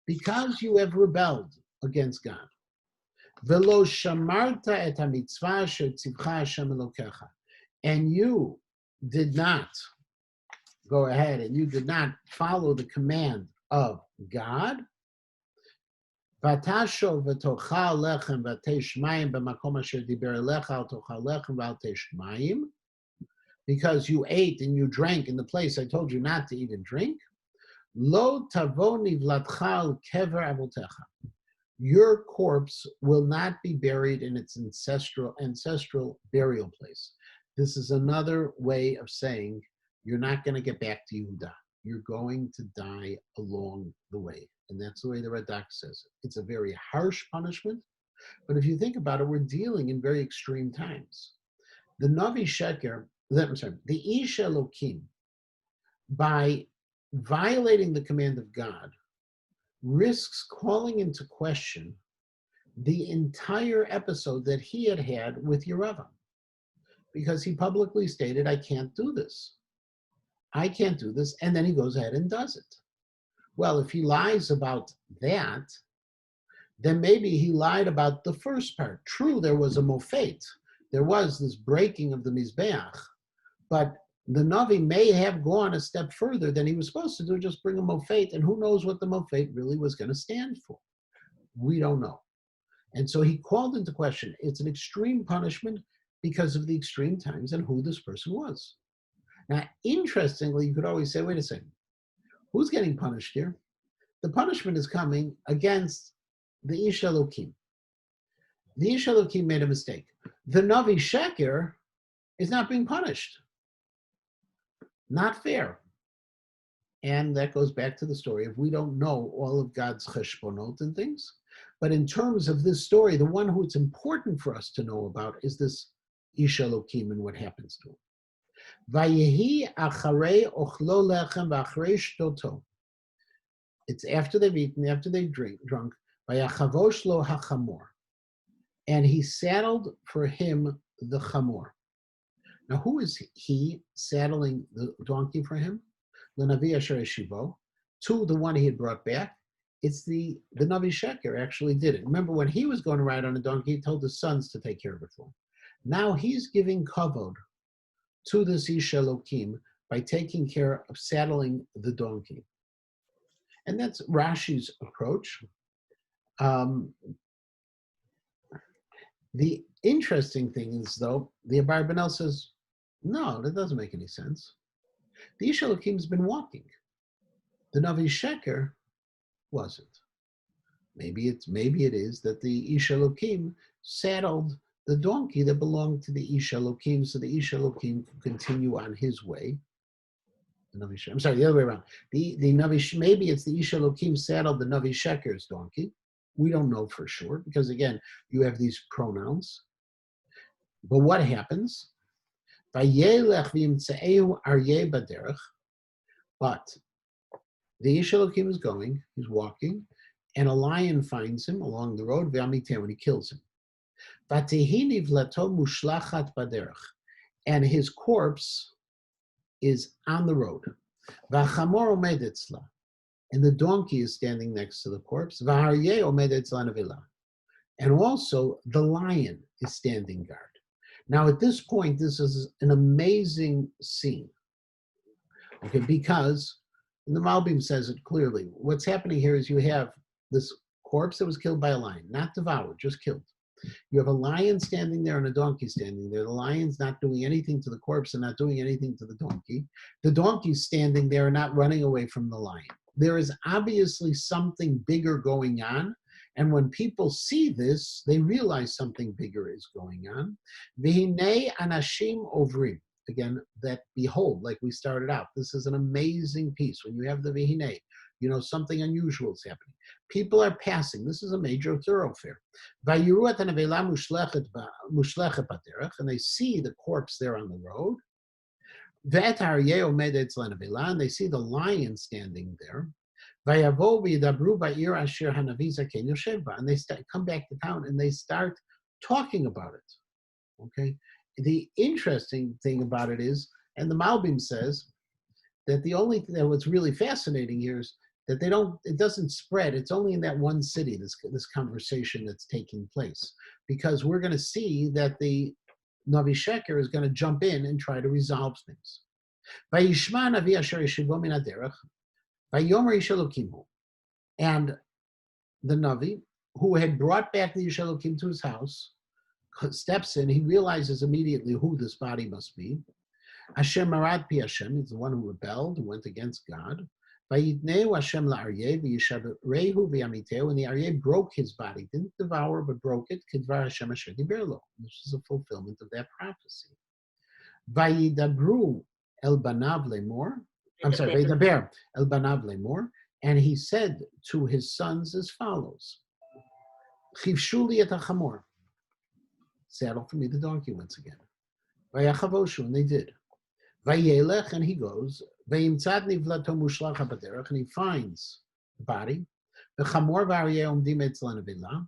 because you have rebelled against God. Velo shamarta et hamitzvah asher tzivcha Hashem Elokecha, and you did not go ahead and you did not follow the command of God. Vatasho v'tochal lechem v'teish mayim b'makom asher diber elecha al tochal lechem v'al teish mayim, because you ate and you drank in the place I told you not to eat and drink. Lo tavo nivlatcha al kever avotecha. Your corpse will not be buried in its ancestral burial place. This is another way of saying you're not going to get back to Yehuda. You're going to die along the way. And that's the way the Radak says it. It's a very harsh punishment, but if you think about it, we're dealing in very extreme times. The Navi Sheker, the Ish Elokim, by violating the command of God, risks calling into question the entire episode that he had with Yerevam, because he publicly stated, I can't do this. I can't do this, and then he goes ahead and does it. Well, if he lies about that, then maybe he lied about the first part. True, there was a mofet. There was this breaking of the Mizbeach, but the Navi may have gone a step further than he was supposed to do, just bring a mofet, and who knows what the mofet really was going to stand for. We don't know. And so he called into question, it's an extreme punishment because of the extreme times and who this person was. Now, interestingly, you could always say, wait a second, who's getting punished here? The punishment is coming against the Ish Elokim. The Ish Elokim made a mistake. The Navi Sheker is not being punished. Not fair. And that goes back to the story of we don't know all of God's cheshbonot and things. But in terms of this story, the one who it's important for us to know about is this Ish Elokim and what happens to him. Vayehi acharei ochlo lechem v'acharei shtoto. It's after they've eaten, after they've drunk. Vayachavosh lo hachamor. And he saddled for him the chamor. Now, who is he saddling the donkey for him? The Navi Asher Eshivo, to the one he had brought back. It's the Navi Sheker actually did it. Remember, when he was going to ride on a donkey, he told his sons to take care of it for him. Now he's giving kavod to this Ish Elokim by taking care of saddling the donkey. And that's Rashi's approach. The interesting thing is, though, the Abarbanel says, no, that doesn't make any sense. The Ish Elokim's been walking. The Navi Sheker wasn't. Maybe it is that the Ish Elokim saddled the donkey that belonged to the Ish Elokim, so the Ish Elokim could continue on his way. I'm sorry, the other way around. The Navi, maybe it's the Ish Elokim saddled the Navi Sheker's donkey. We don't know for sure because again, you have these pronouns. But what happens? But the Ish Elokim is going, he's walking, and a lion finds him along the road, and he kills him. And his corpse is on the road. And the donkey is standing next to the corpse. And also the lion is standing guard. Now at this point, this is an amazing scene. Okay, because the Malbim says it clearly. What's happening here is you have this corpse that was killed by a lion, not devoured, just killed. You have a lion standing there and a donkey standing there. The lion's not doing anything to the corpse and not doing anything to the donkey. The donkey's standing there and not running away from the lion. There is obviously something bigger going on. And when people see this, they realize something bigger is going on. V'hinei anashim ovrim. Again, that behold, like we started out, this is an amazing piece. When you have the v'hinei, you know, something unusual is happening. People are passing. This is a major thoroughfare. And they see the corpse there on the road. And they see the lion standing there. And they come back to town and they start talking about it. Okay. The interesting thing about it is, and the Malbim says, that the only thing that what's really fascinating here is that it doesn't spread. It's only in that one city, this conversation that's taking place. Because we're going to see that the Navi Sheker is going to jump in and try to resolve things. And the Navi, who had brought back the Ish Elokim to his house, steps in. He realizes immediately who this body must be. Hashem Marad Pi Hashem is the one who rebelled, who went against God. Vayitneu Hashem la'aryeh v'yisharehu v'yamiteu, and the aryeh broke his body, didn't devour but broke it. Kidvar Hashem asher diber lo. This is a fulfillment of that prophecy. Vayidabru el banav lemor. I'm sorry, Vayidaber el banav lemor, and he said to his sons as follows: Chivshu li et hachamor. Saddle for me the donkey once again. Vayachavoshu, and they did. Vayelech, and he goes. Vayimtzad nivlato mushlach habaderech, and he finds the body. V'chamor v'aryeh omdim etzlan avila,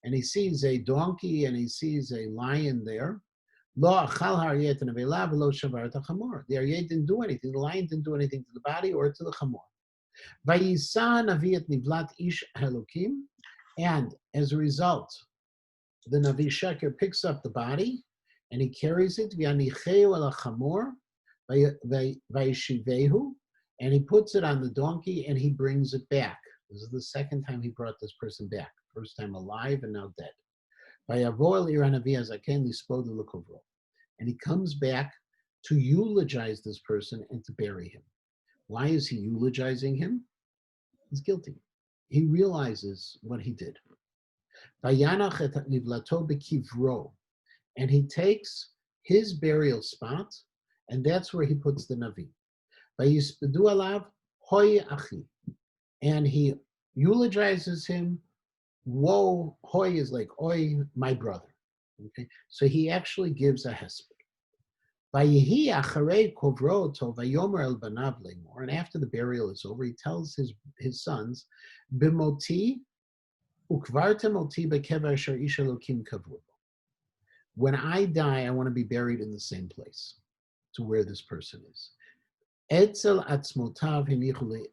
and he sees a donkey and he sees a lion there. Lo achal ha'aryeh et avila v'lo shavar et hachamor. The aryeh didn't do anything. The lion didn't do anything to the body or to the chamor. Vayisa navi et nivlat ish Elokim, and as a result, the Navi Sheker picks up the body and he carries it, v'yanicheu el hachamor, v'yishivehu, and he puts it on the donkey and he brings it back. This is the second time he brought this person back. First time alive and now dead. V'yavo el ir hanavi hazaken lispo l'kovro, and he comes back to eulogize this person and to bury him. Why is he eulogizing him? He's guilty. He realizes what he did. Vayanach et nivlato bekivro, and he takes his burial spot, and that's where he puts the Navi. Vayispedu alav hoy achi, and he eulogizes him. Woe, hoy is like oi, my brother. Okay, so he actually gives a hesped. Vayihi acharei kovroto vayomer el banav lemor, and after the burial is over, he tells his sons, bimoti ukvartem oti bekever asher ish Elokim kavu. When I die, I want to be buried in the same place to where this person is. Etzel atzmotav hinichu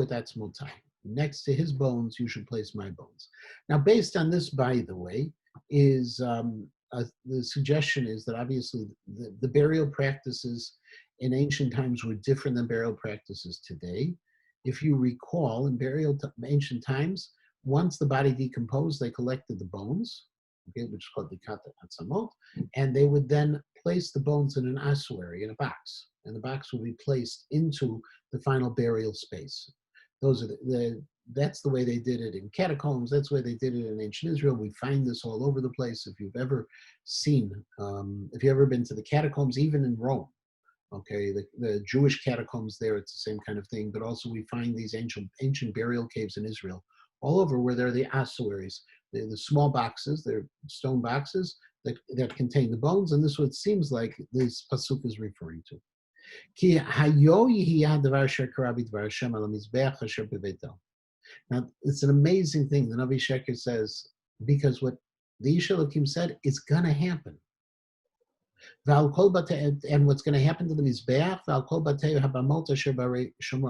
et atzmotai. Next to his bones, you should place my bones. Now, based on this, by the way, is the suggestion is that obviously the burial practices in ancient times were different than burial practices today. If you recall, in ancient times, once the body decomposed, they collected the bones, okay, which is called the kata atzamot, and they would then place the bones in an ossuary, in a box, and the box would be placed into the final burial space. Those are that's the way they did it in catacombs. That's the way they did it in ancient Israel. We find this all over the place. If you've ever seen, if you've ever been to the catacombs, even in Rome, okay, the Jewish catacombs there, it's the same kind of thing. But also we find these ancient burial caves in Israel all over where they're the ossuaries. They're the small boxes, they're stone boxes that contain the bones. And this is what it seems like this pasuk is referring to. Now, it's an amazing thing. The Navi Sheker says, because what the Ish Elokim said, it's going to happen. And what's going to happen to the Mizbeach,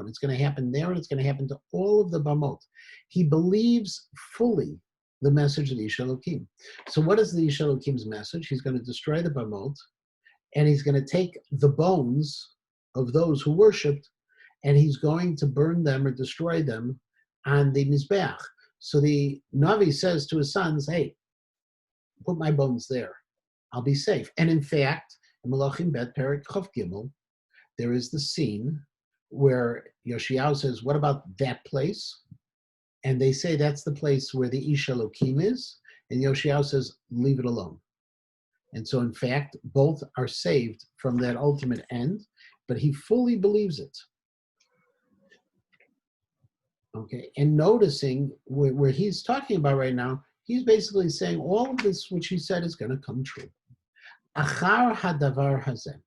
it's going to happen there, and it's going to happen to all of the Bamot. He believes fully the message of the Ish Elokim. So what is the Ish Elokim's message? He's going to destroy the Bamot, and he's going to take the bones of those who worshipped, and he's going to burn them or destroy them on the Mizbeach. So the Navi says to his sons, hey, put my bones there. I'll be safe. And in fact, in Melachim Bet Perek Chav Gimel, there is the scene where Yoshiyahu says, what about that place? And they say that's the place where the Ish Elokim is. And Yoshiyahu says, leave it alone. And so, in fact, both are saved from that ultimate end, but he fully believes it. Okay, and noticing where he's talking about right now, he's basically saying all of this, which he said, is going to come true. Achar hadavar hazeh.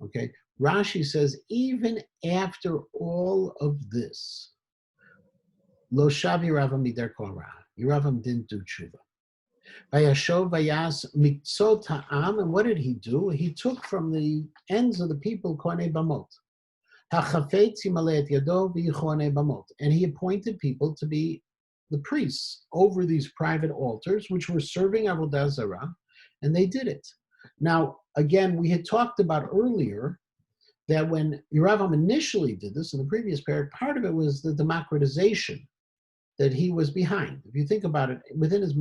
Okay, Rashi says, even after all of this, lo shav Yeravam midar kol ra. Yeravam didn't do tshuva. Vayashov vayas miktzot ha'am, and what did he do? He took from the ends of the people konei bamot. Hachafetz yimaleh et yado v'yichonei bamot, and he appointed people to be the priests over these private altars, which were serving avodah zarah, and they did it. Now, again, we had talked about earlier that when Yeravam initially did this in the previous period, part of it was the democratization that he was behind. If you think about it, within his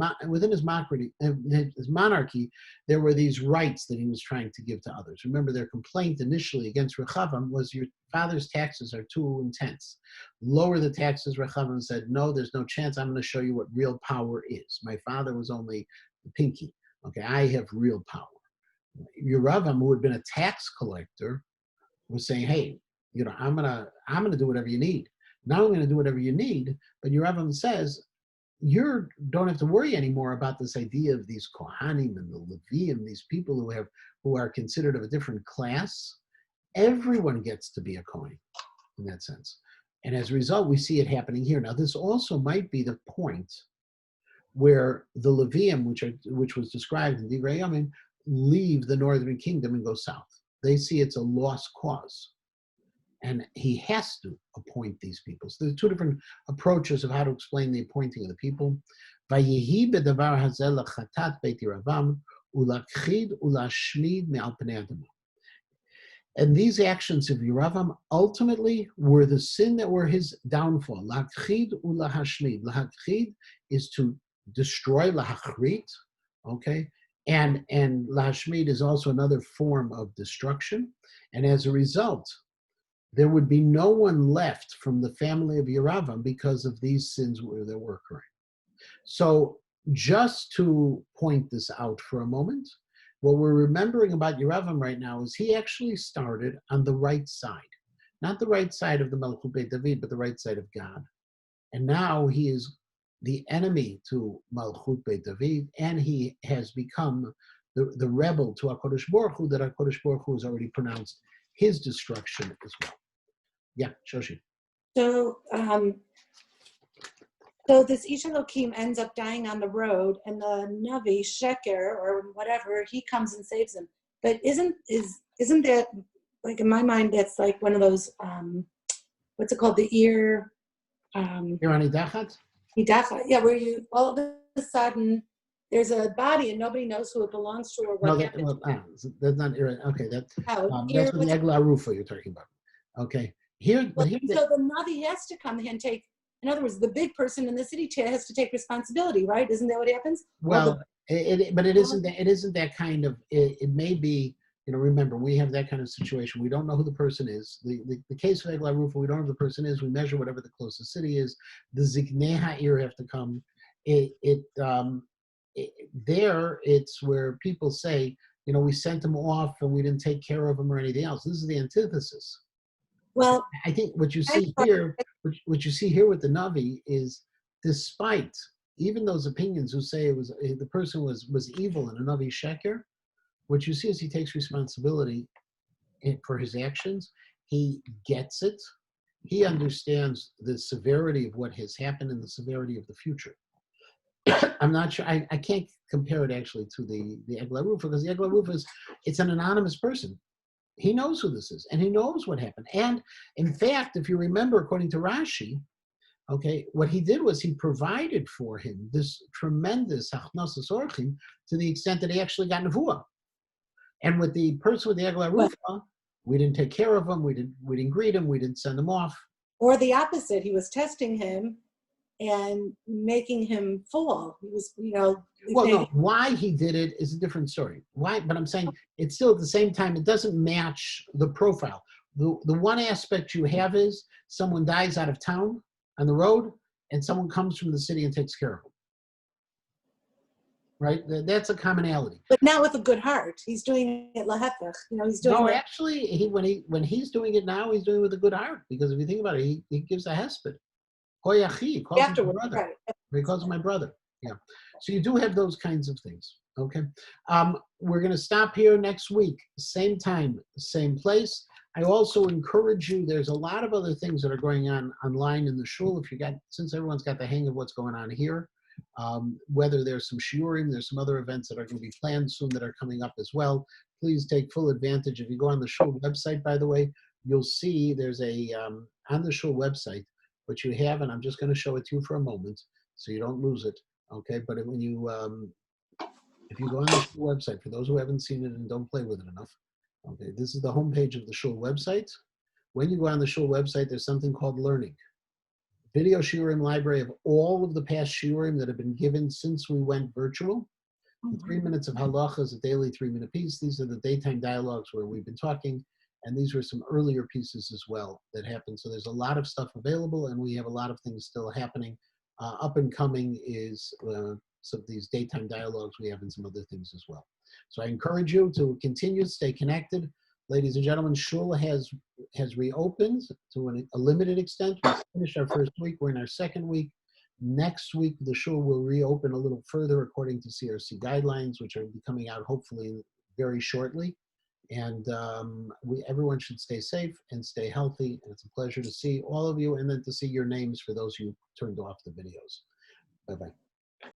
monarchy, there were these rights that he was trying to give to others. Remember, their complaint initially against Rechavam was, your father's taxes are too intense. Lower the taxes. Rechavam said, no, there's no chance. I'm going to show you what real power is. My father was only the pinky. Okay, I have real power. Yeravam, who had been a tax collector, was saying, hey, I'm gonna do whatever you need. Not only going to do whatever you need, but Yeravam says, you don't have to worry anymore about this idea of these Kohanim and the Leviim, these people who are considered of a different class. Everyone gets to be a Kohen in that sense. And as a result, we see it happening here. Now, this also might be the point where the Leviim, which was described in Divrei Yamim, leave the northern kingdom and go south. They see it's a lost cause. And he has to appoint these people. So there are two different approaches of how to explain the appointing of the people. Vayihi bedavar hazeh lachatat beit Yeravam ulachid ulashmid me'al pnei adamah. And these actions of Yeravam ultimately were the sin that were his downfall. Lachid ulahashmid. Lachid is to destroy, lahachrit, okay? And lahashmid is also another form of destruction. And as a result, there would be no one left from the family of Yeravam because of these sins that were occurring. So just to point this out for a moment, what we're remembering about Yeravam right now is he actually started on the right side. not the right side of the Malchut Beit David, but the right side of God. And now he is the enemy to Malchut Beit David, and he has become the rebel to HaKadosh Baruch Hu, that HaKadosh Baruch Hu has already pronounced his destruction as well. Yeah, Shoshi. So, so this Ish Elokim ends up dying on the road, and the Navi Sheker or whatever, he comes and saves him. But isn't that, like, in my mind, that's like one of those what's it called, the ear Irani Dachat? yeah, where you all of a sudden there's a body and nobody knows who it belongs to or what No, happened. that's not Irani. Okay, Ear, that's what the what's- Eglah Rufa you're talking about. Okay, here, but here, so the Navi has to come and take. In other words, the big person in the city chair has to take responsibility, right? Isn't that what happens? well, but it isn't that kind of. It may be. Remember, we have that kind of situation. We don't know who the person is. The case of Eglah Rufa, we don't know who the person is. We measure whatever the closest city is. The Ziknei Ha'ir have to come. There, it's where people say, we sent them off and we didn't take care of them or anything else. This is the antithesis. Well, I think what you see here, what you see here with the Navi is, despite even those opinions who say the person was evil and a Navi Sheker, what you see is he takes responsibility for his actions. He gets it. He understands the severity of what has happened and the severity of the future. I'm not sure. I can't compare it actually to the Eglah Rufa, because the Eglah Rufa it's an anonymous person. He knows who this is, and he knows what happened. And in fact, if you remember, according to Rashi, okay, what he did was he provided for him this tremendous hachnasas orchim to the extent that he actually got nevuah. And with the person with the Eglah Rufa, we didn't take care of him. We didn't greet him. We didn't send him off. Or the opposite, he was testing him and making him fall. He was, Well, no, why he did it is a different story. Why? But I'm saying it's still at the same time, it doesn't match the profile. The one aspect you have is someone dies out of town on the road, and someone comes from the city and takes care of them. Right? That's a commonality. But not with a good heart. He's doing it lahefech. He's doing it. Actually, when he's doing it now, he's doing it with a good heart. Because if you think about it, he gives a hesped. He calls him my brother. Right. He calls him my brother. Yeah. So you do have those kinds of things. Okay. We're going to stop here next week. Same time, same place. I also encourage you, there's a lot of other things that are going on online in the shul. Since everyone's got the hang of what's going on here, whether there's some shiurim, there's some other events that are going to be planned soon that are coming up as well. Please take full advantage. If you go on the shul website, by the way, you'll see there's on the shul website, what you have, and I'm just going to show it to you for a moment so you don't lose it. Okay, but when you if you go on the shul website, for those who haven't seen it and don't play with it enough, okay, this is the homepage of the shul website. When you go on the shul website, there's something called learning. Video shiurim library of all of the past shiurim that have been given since we went virtual. The 3 minutes of halacha is a daily 3-minute piece. These are the daytime dialogues where we've been talking. And these were some earlier pieces as well that happened. So there's a lot of stuff available, and we have a lot of things still happening. Up and coming is some of ththese daytime dialogues we have, and some other things as well. So I encourage you to continue to stay connected. Ladies and gentlemen, shul has reopened to a limited extent. We finished our first week. We're in our second week. Next week, the shul will reopen a little further according to CRC guidelines, which are coming out hopefully very shortly. And everyone should stay safe and stay healthy. And it's a pleasure to see all of you, and then to see your names for those who turned off the videos. Bye-bye.